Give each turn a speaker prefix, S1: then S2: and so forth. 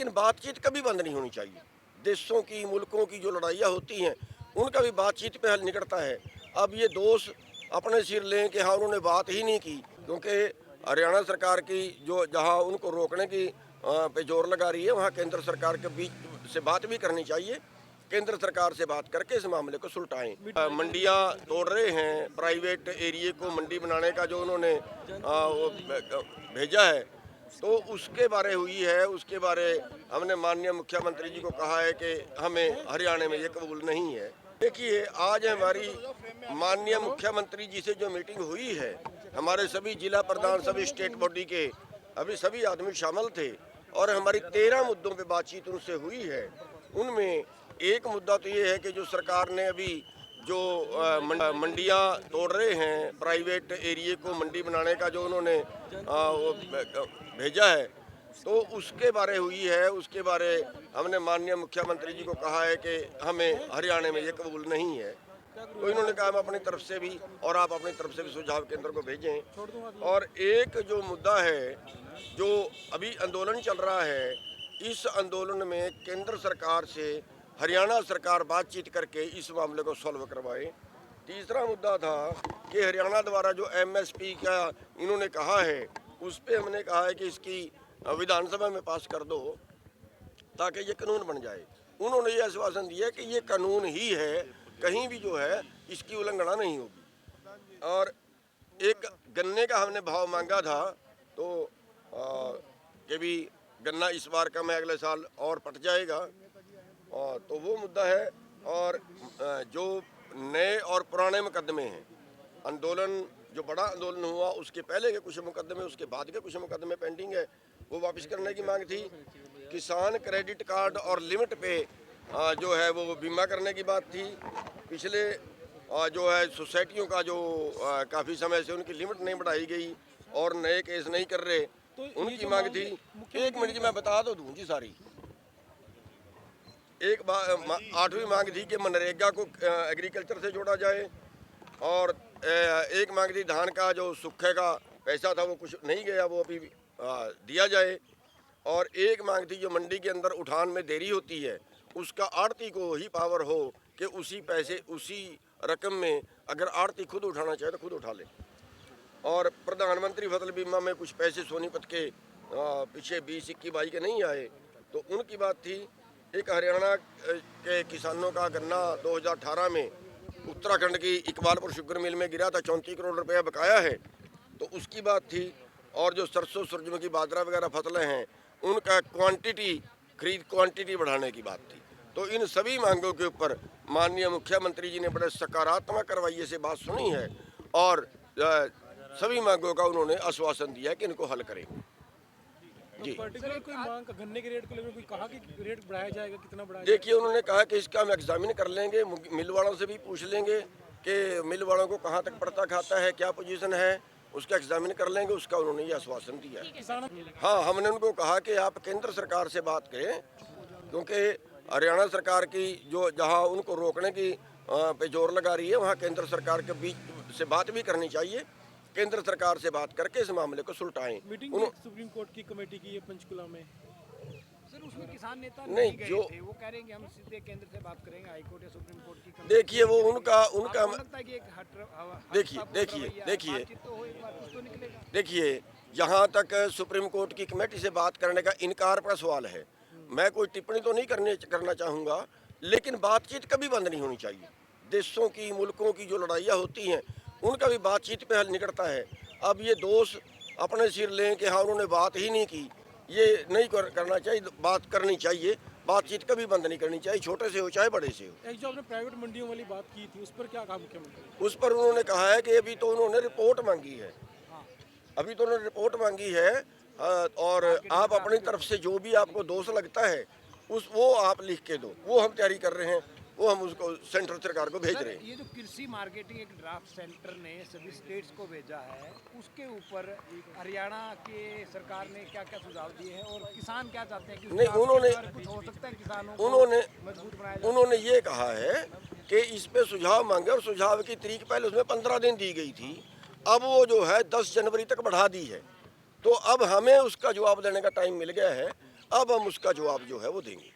S1: लेकिन बातचीत कभी बंद नहीं होनी चाहिए। देशों की, मुल्कों की जो लड़ाइयाँ होती हैं उनका भी बातचीत पे हल निकलता है। अब ये दोष अपने सिर लें कि हाँ उन्होंने बात ही नहीं की, क्योंकि हरियाणा सरकार की जो जहाँ उनको रोकने की पे जोर लगा रही है, वहाँ केंद्र सरकार के बीच से बात भी करनी चाहिए। केंद्र सरकार से बात करके इस मामले को सुलटाएं। मंडियाँ तोड़ रहे हैं, प्राइवेट एरिया को मंडी बनाने का जो उन्होंने भेजा है, तो उसके बारे हुई है। उसके बारे हमने माननीय मुख्यमंत्री जी को कहा है कि हमें हरियाणा में ये कबूल नहीं है। देखिए, आज हमारी माननीय मुख्यमंत्री जी से जो मीटिंग हुई है, हमारे सभी जिला प्रधान, सभी स्टेट बॉडी के अभी सभी आदमी शामिल थे और हमारी 13 मुद्दों पे बातचीत उनसे हुई है। उनमें एक मुद्दा तो ये है कि जो सरकार ने अभी जो मंडियाँ तोड़ रहे हैं, प्राइवेट एरिया को मंडी बनाने का जो उन्होंने भेजा है, तो उसके बारे हुई है। उसके बारे हमने माननीय मुख्यमंत्री जी को कहा है कि हमें हरियाणा में ये कबूल नहीं है। तो इन्होंने कहा हम अपनी तरफ से भी और आप अपनी तरफ से भी सुझाव केंद्र को भेजें। और एक जो मुद्दा है, जो अभी आंदोलन चल रहा है, इस आंदोलन में केंद्र सरकार से हरियाणा सरकार बातचीत करके इस मामले को सॉल्व करवाए। तीसरा मुद्दा था कि हरियाणा द्वारा जो एमएसपी का इन्होंने कहा है, उस पे हमने कहा है कि इसकी विधानसभा में पास कर दो ताकि ये कानून बन जाए। उन्होंने ये आश्वासन दिया कि ये कानून ही है, कहीं भी जो है इसकी उल्लंघना नहीं होगी। और एक गन्ने का हमने भाव मांगा था, तो कि भी गन्ना इस बार कम है, अगले साल और पट जाएगा, तो वो मुद्दा है। और जो नए और पुराने मुकदमे हैं, आंदोलन जो बड़ा आंदोलन हुआ उसके पहले के कुछ मुकदमे, उसके बाद के कुछ मुकदमे पेंडिंग है, वो वापस करने की मांग थी। किसान क्रेडिट कार्ड और लिमिट पे जो है वो बीमा करने की बात थी। पिछले जो है सोसाइटियों का जो काफ़ी समय से उनकी लिमिट नहीं बढ़ाई गई और नए केस नहीं कर रहे, तो उनकी मांग थी। 1 मिनट जी, मैं बता तो दूँ जी सारी। एक 8वीं मांग थी कि मनरेगा को एग्रीकल्चर से जोड़ा जाए, और एक मांग थी धान का जो सूखे का पैसा था वो कुछ नहीं गया, वो अभी दिया जाए। और एक मांग थी जो मंडी के अंदर उठान में देरी होती है, उसका आड़ती को ही पावर हो कि उसी पैसे उसी रकम में अगर आड़ती खुद उठाना चाहे तो खुद उठा ले। और प्रधानमंत्री फसल बीमा में कुछ पैसे सोनीपत के पीछे 20-21-22 के नहीं आए, तो उनकी बात थी। एक हरियाणा के किसानों का गन्ना 2018 में उत्तराखंड की इकबालपुर शुगर मिल में गिरा था, 34 करोड़ रुपया बकाया है, तो उसकी बात थी। और जो सरसों, सूरजमुखी, बाजरा वगैरह फसलें हैं, उनका खरीद क्वांटिटी बढ़ाने की बात थी। तो इन सभी मांगों के ऊपर माननीय मुख्यमंत्री जी ने बड़े सकारात्मक रवैये से बात सुनी है और सभी मांगों का उन्होंने आश्वासन दिया कि इनको हल करेंगे। जी,
S2: पर्टिकुलर कोई मांग गन्ने के रेट को लेकर कोई कहा कि रेट बढ़ाया जाएगा, कितना बढ़ाया
S1: देखिए, उन्होंने कहा कि इसका हम एग्जामिन कर लेंगे, मिल वालों से भी पूछ लेंगे कि मिल वालों को कहाँ तक पड़ता खाता है, क्या पोजीशन है, उसका एग्जामिन कर लेंगे। उसका उन्होंने ये आश्वासन दिया है।
S2: किसानों?
S1: हाँ, हमने उनको कहा कि आप केंद्र सरकार से बात करें, क्योंकि हरियाणा सरकार की जो जहाँ उनको रोकने की पे जोर लगा रही है, वहाँ केंद्र सरकार के बीच से बात भी करनी चाहिए। केंद्र सरकार से बात करके इस मामले को सुलटाएं।
S2: मीटिंग सुप्रीम कोर्ट की कमेटी की है पंचकुला में।
S3: सर, उसमें किसान नेता
S1: नहीं,
S3: गए
S1: जो
S3: थे, वो कह रहे हैं कि हम सीधे केंद्र से बात करेंगे, हाई कोर्ट या सुप्रीम कोर्ट की कमेटी।
S1: देखिए, वो उनका
S3: आपको लगता है कि एक बातचीत तो हो, एक बार कुछ तो निकलेगा।
S1: देखिए, जहाँ तक सुप्रीम कोर्ट की कमेटी से बात करने का इनकार पर सवाल है, मैं कोई टिप्पणी तो नहीं करना चाहूँगा, लेकिन बातचीत कभी बंद नहीं होनी चाहिए। देशों की, मुल्कों की जो लड़ाइयाँ होती हैं उनका भी बातचीत पे हल निकलता है। अब ये दोष अपने सिर लें कि हाँ उन्होंने बात ही नहीं की, ये नहीं करना चाहिए। बात करनी चाहिए, बातचीत कभी बंद नहीं करनी चाहिए, छोटे से हो चाहे बड़े से हो।
S2: एक जो आपने प्राइवेट मंडियों वाली बात की थी, उस पर क्या कहा मुख्यमंत्री?
S1: उस पर उन्होंने कहा है कि अभी तो उन्होंने रिपोर्ट मांगी है, अभी तो उन्होंने रिपोर्ट मांगी है, और आप अपनी तरफ से जो भी आपको दोष लगता है वो आप लिख के दो, वो हम तैयारी कर रहे हैं, वो हम उसको सेंट्रल सरकार को भेज रहे हैं।
S3: ये जो कृषि मार्केटिंग एक ड्राफ्ट सेंटर ने सभी स्टेट्स को भेजा है, उसके ऊपर हरियाणा के सरकार ने क्या क्या सुझाव दिए हैं और किसान क्या चाहते हैं कि
S1: नहीं, उन्होंने
S3: कुछ हो सकता है किसानों को मजबूत बनाया जाए?
S1: उन्होंने ये कहा है कि इस पे सुझाव मांगे, और सुझाव की तारीख पहले उसमें 15 दिन दी गई थी, अब वो जो है 10 जनवरी तक बढ़ा दी है। तो अब हमें उसका जवाब देने का टाइम मिल गया है। अब हम उसका जवाब जो है वो देंगे।